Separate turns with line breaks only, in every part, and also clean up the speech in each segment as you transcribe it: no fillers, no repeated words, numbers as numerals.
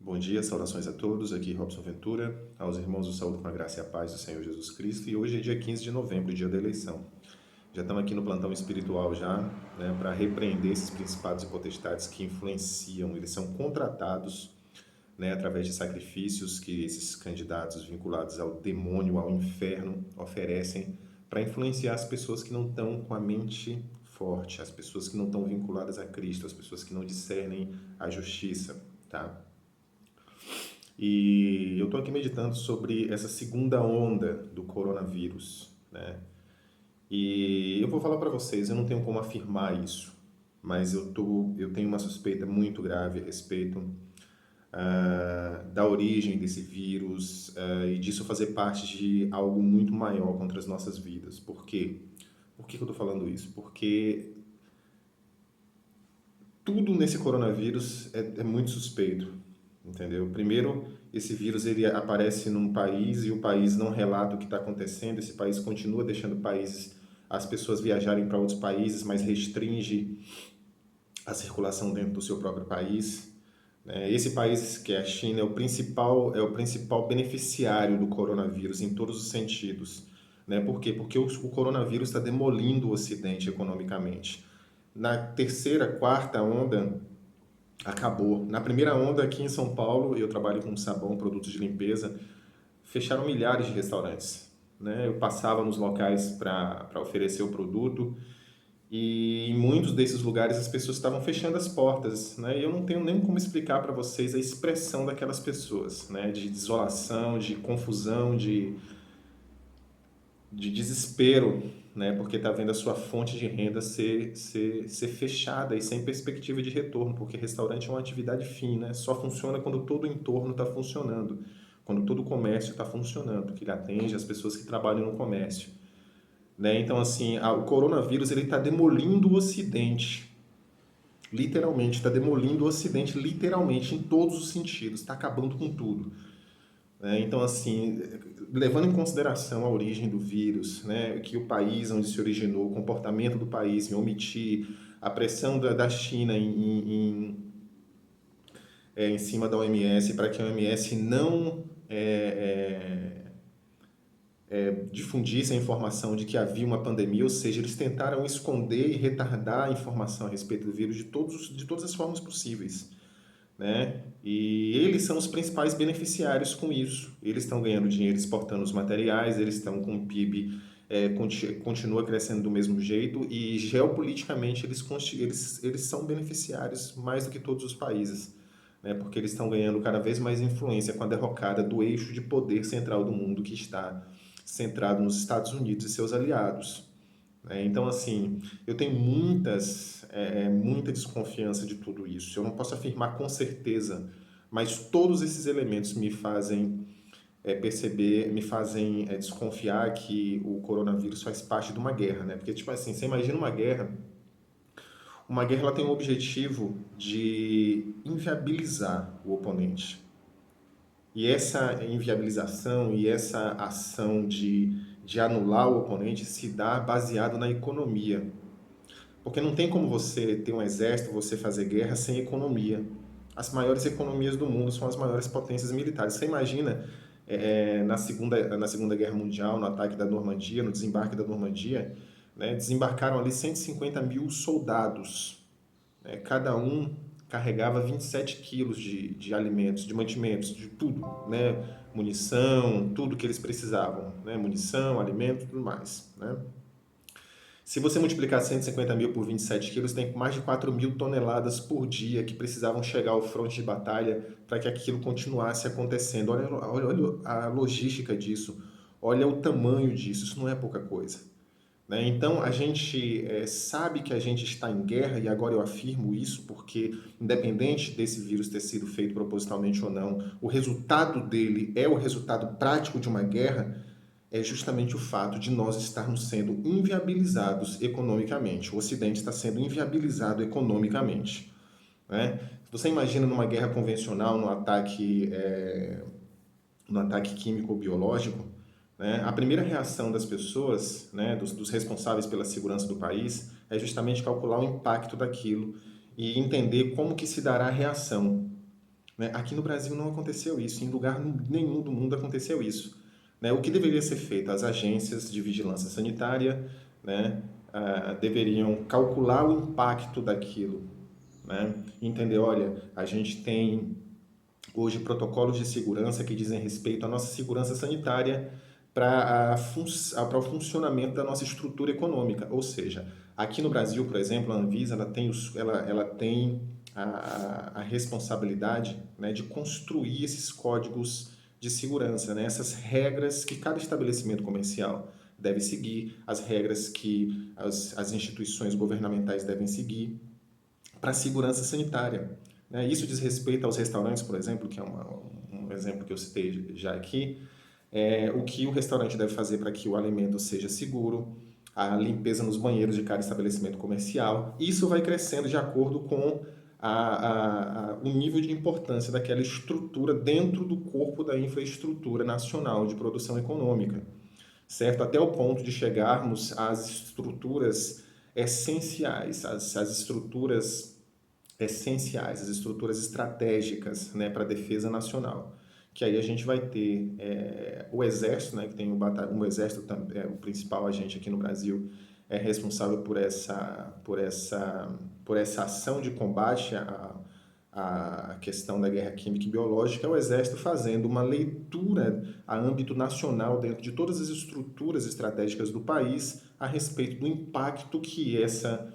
Bom dia, saudações a todos. Aqui Robson Ventura, aos irmãos do Saúde com a graça e a paz do Senhor Jesus Cristo. E hoje é dia 15 de novembro, dia da eleição. Já estamos aqui no plantão espiritual já, né, para repreender esses principados e potestades que influenciam. Eles são contratados, né, através de sacrifícios que esses candidatos vinculados ao demônio, ao inferno, oferecem para influenciar as pessoas que não estão com a mente forte, as pessoas que não estão vinculadas a Cristo, as pessoas que não discernem a justiça, tá? E eu estou aqui meditando sobre essa segunda onda do coronavírus, né? E eu vou falar para vocês, eu não tenho como afirmar isso, mas eu tenho uma suspeita muito grave a respeito da origem desse vírus e disso fazer parte de algo muito maior contra as nossas vidas. Por quê? Por que eu estou falando isso? Porque tudo nesse coronavírus é muito suspeito, entendeu? Primeiro, esse vírus ele aparece num país e o país não relata o que está acontecendo, esse país continua deixando as pessoas viajarem para outros países, mas restringe a circulação dentro do seu próprio país, né? Esse país, que é a China, é o principal beneficiário do coronavírus em todos os sentidos, né? Por quê? Porque o coronavírus está demolindo o Ocidente economicamente. Na terceira, quarta onda, acabou. Na primeira onda, aqui em São Paulo, eu trabalho com sabão, produtos de limpeza, fecharam milhares de restaurantes, né? Eu passava nos locais para oferecer o produto e em muitos desses lugares as pessoas estavam fechando as portas, né? E eu não tenho nem como explicar para vocês a expressão daquelas pessoas, né? De desolação, de confusão, de desespero, né? Porque está vendo a sua fonte de renda ser fechada e sem perspectiva de retorno, porque restaurante é uma atividade fim, né? Só funciona quando todo o entorno está funcionando, quando todo o comércio está funcionando, que ele atende as pessoas que trabalham no comércio, né? Então, assim, o coronavírus ele está demolindo o Ocidente, literalmente, está demolindo o Ocidente, literalmente, em todos os sentidos, está acabando com tudo. Né? Então, assim, levando em consideração a origem do vírus, né, que o país onde se originou, o comportamento do país em omitir, a pressão da China em cima da OMS para que a OMS não difundisse a informação de que havia uma pandemia, ou seja, eles tentaram esconder e retardar a informação a respeito do vírus de todas as formas possíveis, né? E eles são os principais beneficiários com isso. Eles estão ganhando dinheiro exportando os materiais, eles estão com o PIB continua crescendo do mesmo jeito e geopoliticamente eles são beneficiários mais do que todos os países, né? Porque eles estão ganhando cada vez mais influência com a derrocada do eixo de poder central do mundo que está centrado nos Estados Unidos e seus aliados, né? Então, assim, eu tenho muita desconfiança de tudo isso. Eu não posso afirmar com certeza, mas todos esses elementos me fazem perceber, me fazem desconfiar que o coronavírus faz parte de uma guerra, né? Porque, tipo assim, você imagina uma guerra ela tem o objetivo de inviabilizar o oponente. E essa inviabilização e essa ação de anular o oponente se dá baseado na economia. Porque não tem como você ter um exército, você fazer guerra sem economia. As maiores economias do mundo são as maiores potências militares. Você imagina na segunda Guerra Mundial, no ataque da Normandia, no desembarque da Normandia, né, desembarcaram ali 150 mil soldados, né, cada um carregava 27 quilos de alimentos, de mantimentos, de tudo, né, munição, tudo que eles precisavam, né, munição, alimentos, tudo mais, né. Se você multiplicar 150 mil por 27 quilos, tem mais de 4 mil toneladas por dia que precisavam chegar ao fronte de batalha para que aquilo continuasse acontecendo. Olha a logística disso, olha o tamanho disso, isso não é pouca coisa, né? Então, a gente sabe que a gente está em guerra, e agora eu afirmo isso porque, independente desse vírus ter sido feito propositalmente ou não, o resultado dele é o resultado prático de uma guerra, é justamente o fato de nós estarmos sendo inviabilizados economicamente. O Ocidente está sendo inviabilizado economicamente, né? Você imagina numa guerra convencional, no ataque químico ou biológico, né? A primeira reação das pessoas, né, dos responsáveis pela segurança do país, é justamente calcular o impacto daquilo e entender como que se dará a reação, né? Aqui no Brasil não aconteceu isso, em lugar nenhum do mundo aconteceu isso, né? O que deveria ser feito? As agências de vigilância sanitária, né, deveriam calcular o impacto daquilo, né? Entender, olha, a gente tem hoje protocolos de segurança que dizem respeito à nossa segurança sanitária para o funcionamento da nossa estrutura econômica. Ou seja, aqui no Brasil, por exemplo, a Anvisa ela tem a responsabilidade, né, de construir esses códigos de segurança, né, essas regras que cada estabelecimento comercial deve seguir, as regras que as instituições governamentais devem seguir para a segurança sanitária, né? Isso diz respeito aos restaurantes, por exemplo, que é um exemplo que eu citei já aqui, o que o restaurante deve fazer para que o alimento seja seguro, a limpeza nos banheiros de cada estabelecimento comercial. Isso vai crescendo de acordo com o nível de importância daquela estrutura dentro do corpo da infraestrutura nacional de produção econômica, certo? Até o ponto de chegarmos às estruturas essenciais, as estruturas essenciais, as estruturas estratégicas, né, para a defesa nacional. Que aí a gente vai ter o Exército, né, que tem o Exército, o principal agente aqui no Brasil, é responsável por essa ação de combate à questão da guerra química e biológica, é o Exército fazendo uma leitura a âmbito nacional dentro de todas as estruturas estratégicas do país a respeito do impacto que essa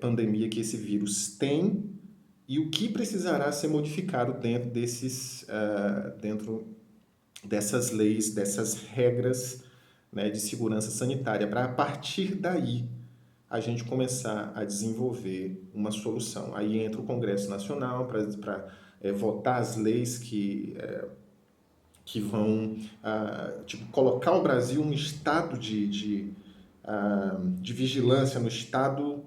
pandemia, que esse vírus tem e o que precisará ser modificado dentro dessas leis, dessas regras, né, de segurança sanitária, para a partir daí a gente começar a desenvolver uma solução. Aí entra o Congresso Nacional para votar as leis que vão tipo, colocar o Brasil no estado de vigilância, no estado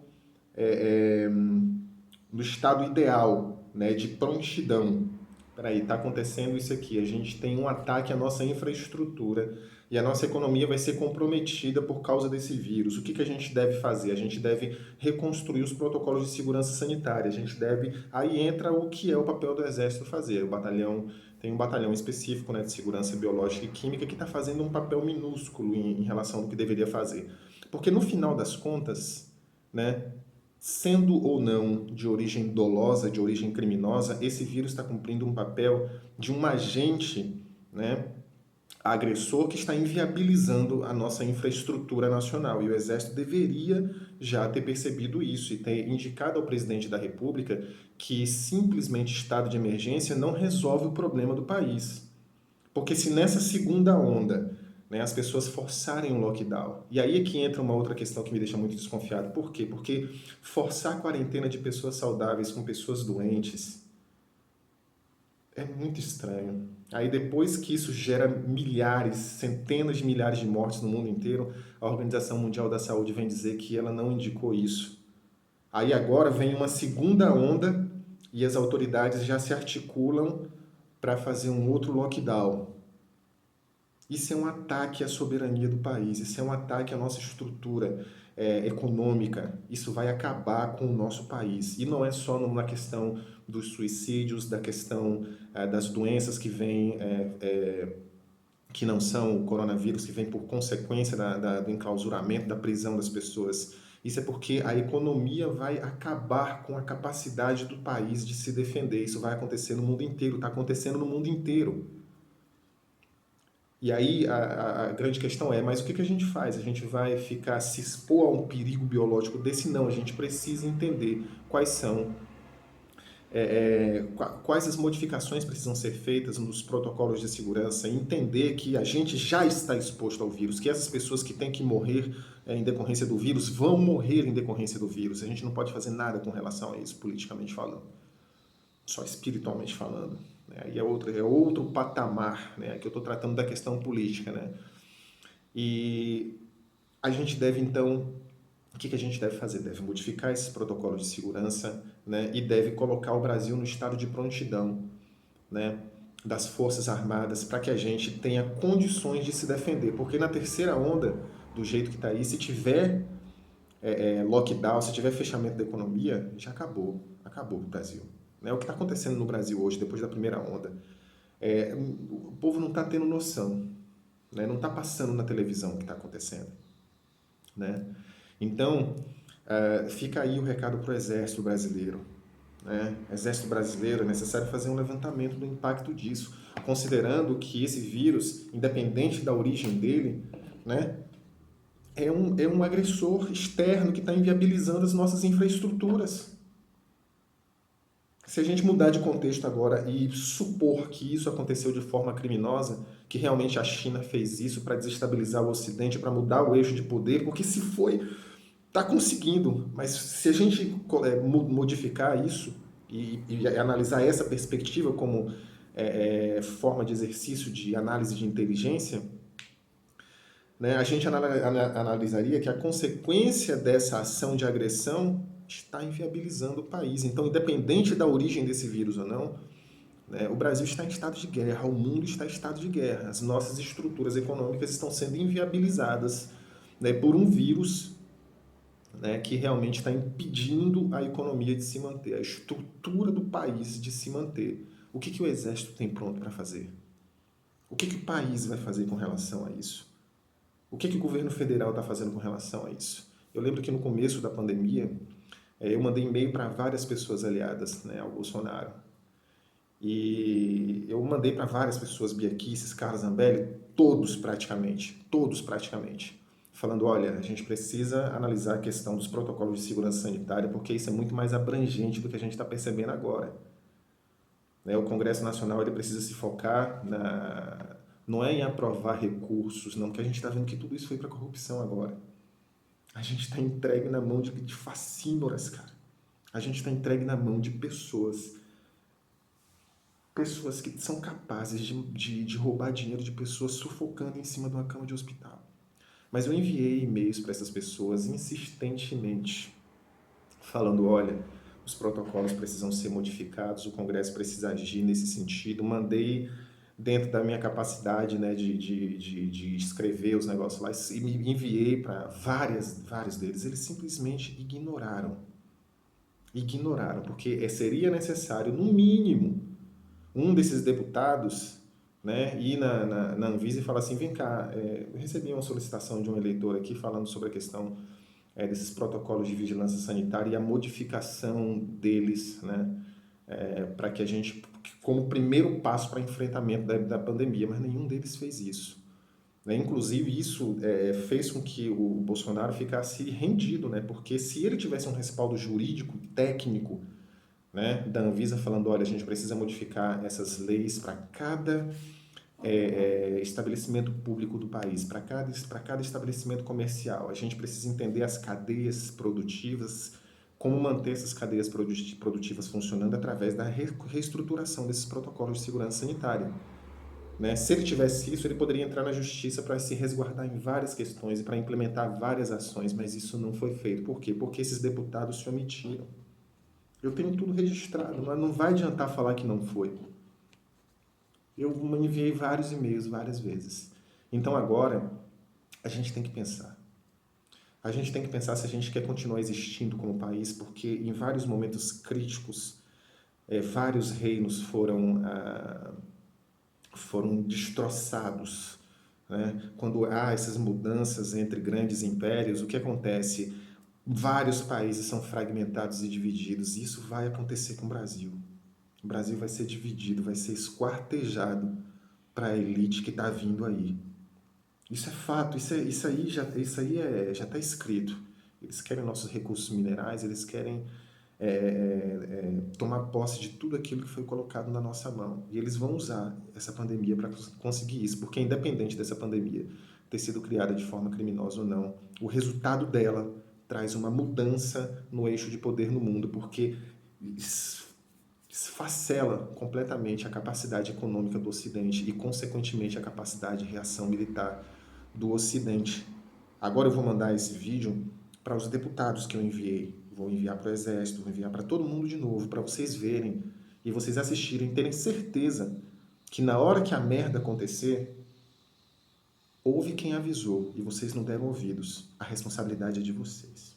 ideal, né, de prontidão. Peraí, está acontecendo isso aqui, a gente tem um ataque à nossa infraestrutura e a nossa economia vai ser comprometida por causa desse vírus. O que, que a gente deve fazer? A gente deve reconstruir os protocolos de segurança sanitária, a gente deve... Aí entra o que é o papel do Exército fazer. Tem um batalhão específico, né, de segurança biológica e química que está fazendo um papel minúsculo em relação ao que deveria fazer. Porque no final das contas, né, sendo ou não de origem dolosa, de origem criminosa, esse vírus está cumprindo um papel de um agente, né, agressor que está inviabilizando a nossa infraestrutura nacional. E o Exército deveria já ter percebido isso e ter indicado ao presidente da República que simplesmente estado de emergência não resolve o problema do país. Porque se nessa segunda onda, né, as pessoas forçarem um lockdown, e aí é que entra uma outra questão que me deixa muito desconfiado. Por quê? Porque forçar a quarentena de pessoas saudáveis com pessoas doentes é muito estranho. Aí depois que isso gera milhares, centenas de milhares de mortes no mundo inteiro, a Organização Mundial da Saúde vem dizer que ela não indicou isso. Aí agora vem uma segunda onda e as autoridades já se articulam para fazer um outro lockdown. Isso é um ataque à soberania do país, isso é um ataque à nossa estrutura econômica, isso vai acabar com o nosso país. E não é só na questão dos suicídios, da questão das doenças que vêm, que não são o coronavírus, que vem por consequência do enclausuramento, da prisão das pessoas. Isso é porque a economia vai acabar com a capacidade do país de se defender. Isso vai acontecer no mundo inteiro, está acontecendo no mundo inteiro. E aí a grande questão mas o que a gente faz? A gente vai ficar se expor a um perigo biológico desse? Não, a gente precisa entender quais as modificações precisam ser feitas nos protocolos de segurança, entender que a gente já está exposto ao vírus, que essas pessoas que têm que morrer em decorrência do vírus vão morrer em decorrência do vírus. A gente não pode fazer nada com relação a isso, politicamente falando, só espiritualmente falando. Aí é outro patamar, né? Que eu estou tratando da questão política, né? E a gente deve, então, o que a gente deve fazer? Deve modificar esses protocolos de segurança, né? E deve colocar o Brasil no estado de prontidão, né, das Forças Armadas para que a gente tenha condições de se defender. Porque na terceira onda, do jeito que está aí, se tiver lockdown, se tiver fechamento da economia, já acabou o Brasil. né? O que está acontecendo no Brasil hoje, depois da primeira onda, o povo não está tendo noção, né? Não está passando na televisão o que está acontecendo, né? Então, fica aí o recado para o Exército Brasileiro, né? Exército Brasileiro, é necessário fazer um levantamento do impacto disso, considerando que esse vírus, independente da origem dele, né, é um agressor externo que está inviabilizando as nossas infraestruturas. Se a gente mudar de contexto agora e supor que isso aconteceu de forma criminosa, que realmente a China fez isso para desestabilizar o Ocidente, para mudar o eixo de poder, porque se foi, está conseguindo, mas se a gente modificar isso e analisar essa perspectiva como forma de exercício de análise de inteligência, né, a gente analisaria que a consequência dessa ação de agressão está inviabilizando o país. Então, independente da origem desse vírus ou não, né, o Brasil está em estado de guerra, o mundo está em estado de guerra. As nossas estruturas econômicas estão sendo inviabilizadas, né, por um vírus, né, que realmente está impedindo a economia de se manter, a estrutura do país de se manter. O que o Exército tem pronto para fazer? O que o país vai fazer com relação a isso? O que o governo federal está fazendo com relação a isso? Eu lembro que no começo da pandemia, eu mandei e-mail para várias pessoas aliadas, né, ao Bolsonaro. E eu mandei para várias pessoas, Bia Kicis, Carlos Zambelli, todos praticamente, falando, olha, a gente precisa analisar a questão dos protocolos de segurança sanitária, porque isso é muito mais abrangente do que a gente está percebendo agora. Né? O Congresso Nacional ele precisa se focar não é em aprovar recursos, não, porque a gente está vendo que tudo isso foi para corrupção agora. A gente está entregue na mão de facínoras, cara. A gente está entregue na mão de pessoas que são capazes de roubar dinheiro de pessoas sufocando em cima de uma cama de hospital. Mas eu enviei e-mails para essas pessoas insistentemente, falando, olha, os protocolos precisam ser modificados, o Congresso precisa agir nesse sentido. Mandei dentro da minha capacidade, né, de escrever os negócios lá e me enviei para vários deles. Eles simplesmente ignoraram, porque seria necessário, no mínimo, um desses deputados, né, ir na Anvisa e falar assim, vem cá, eu recebi uma solicitação de um eleitor aqui falando sobre a questão desses protocolos de vigilância sanitária e a modificação deles, né, para que a gente, como primeiro passo para enfrentamento da pandemia, mas nenhum deles fez isso. Né? Inclusive, isso fez com que o Bolsonaro ficasse rendido, né, porque se ele tivesse um respaldo jurídico, técnico, né, da Anvisa falando, olha, a gente precisa modificar essas leis para cada estabelecimento público do país, para cada estabelecimento comercial. A gente precisa entender as cadeias produtivas, como manter essas cadeias produtivas funcionando através da reestruturação desses protocolos de segurança sanitária. Né? Se ele tivesse isso, ele poderia entrar na justiça para se resguardar em várias questões e para implementar várias ações, mas isso não foi feito. Por quê? Porque esses deputados se omitiram. Eu tenho tudo registrado, mas não vai adiantar falar que não foi. Eu enviei vários e-mails várias vezes. Então agora a gente tem que pensar. A gente tem que pensar se a gente quer continuar existindo como país, porque em vários momentos críticos, vários reinos foram destroçados. Né? Quando há essas mudanças entre grandes impérios, o que acontece? Vários países são fragmentados e divididos. E isso vai acontecer com o Brasil. O Brasil vai ser dividido, vai ser esquartejado para a elite que está vindo aí. Isso é fato, isso aí já está escrito. Eles querem nossos recursos minerais, eles querem tomar posse de tudo aquilo que foi colocado na nossa mão. E eles vão usar essa pandemia para conseguir isso, porque independente dessa pandemia ter sido criada de forma criminosa ou não, o resultado dela traz uma mudança no eixo de poder no mundo, porque esfacela completamente a capacidade econômica do Ocidente e, consequentemente, a capacidade de reação militar do Ocidente. Agora eu vou mandar esse vídeo para os deputados que eu enviei. Vou enviar para o Exército, vou enviar para todo mundo de novo, para vocês verem e vocês assistirem, terem certeza que na hora que a merda acontecer, houve quem avisou e vocês não deram ouvidos. A responsabilidade é de vocês.